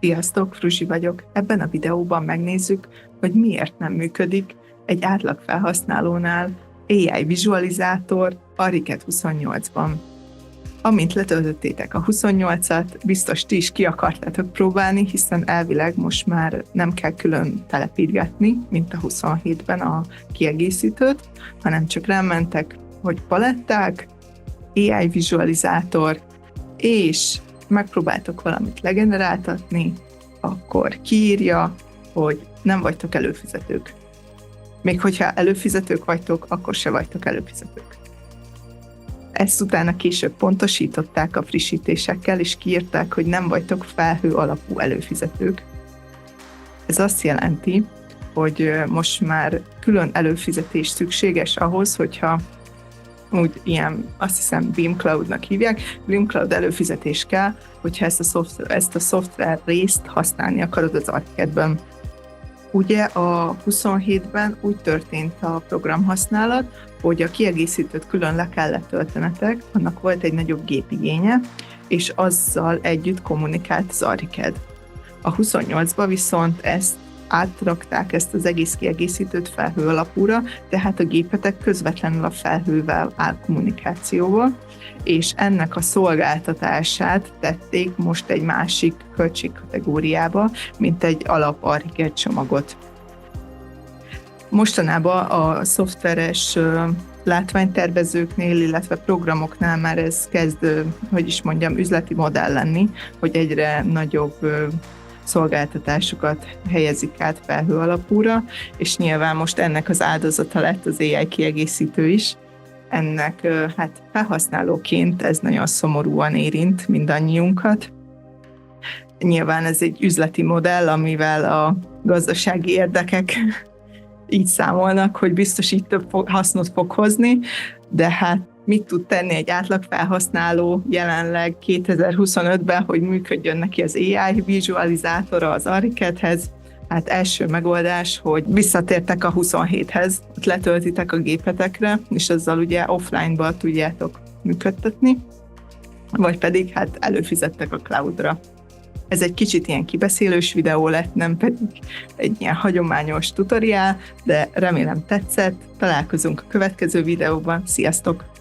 Sziasztok, Fruzsi vagyok. Ebben a videóban megnézzük, hogy miért nem működik egy átlag felhasználónál AI vizualizátor a Riket 28-ban. Amint letöltöttétek a 28-at, biztos ti is ki akartátok próbálni, hiszen elvileg most már nem kell külön telepítgetni, mint a 27-ben a kiegészítőt, hanem csak rámentek, hogy paletták, AI vizualizátor, és megpróbáltok valamit legeneráltatni, akkor kiírja, hogy nem vagytok előfizetők. Még hogyha előfizetők vagytok, akkor se vagytok előfizetők. Ezt utána később pontosították a frissítésekkel, és kiírták, hogy nem vagytok felhő alapú előfizetők. Ez azt jelenti, hogy most már külön előfizetés szükséges ahhoz, hogyha úgy ilyen, azt hiszem BeamCloud-nak hívják, BeamCloud előfizetés kell, hogyha ezt a szoftver részt használni akarod az ArchiCAD-ben. Ugye a 27-ben úgy történt a programhasználat, hogy a kiegészítőt külön le kellett töltenetek, annak volt egy nagyobb gépigénye, és azzal együtt kommunikált az ArchiCAD. A 28-ba viszont átrakták ezt az egész kiegészítőt felhő alapúra, tehát a gépetek közvetlenül a felhővel áll kommunikációba, és ennek a szolgáltatását tették most egy másik költségkategóriába, mint egy alap ArchiCAD csomagot. Mostanában a szoftveres látványtervezőknél, illetve programoknál már ez kezd, üzleti modell lenni, hogy egyre nagyobb szolgáltatásokat helyezik át felhő alapúra, és nyilván most ennek az áldozata lett az AI kiegészítő is. Ennek felhasználóként ez nagyon szomorúan érint mindannyiunkat. Nyilván ez egy üzleti modell, amivel a gazdasági érdekek így számolnak, hogy biztos így több hasznot fog hozni, de mit tud tenni egy átlag felhasználó jelenleg 2025-ben, hogy működjön neki az AI vizualizátora az ArchiCAD-hez? Első megoldás, hogy visszatértek a 27-hez, ott letöltitek a gépetekre, és azzal ugye offline-ba tudjátok működtetni, vagy pedig előfizettek a cloudra. Ez egy kicsit ilyen kibeszélős videó lett, nem pedig egy ilyen hagyományos tutoriál, de remélem tetszett. Találkozunk a következő videóban. Sziasztok!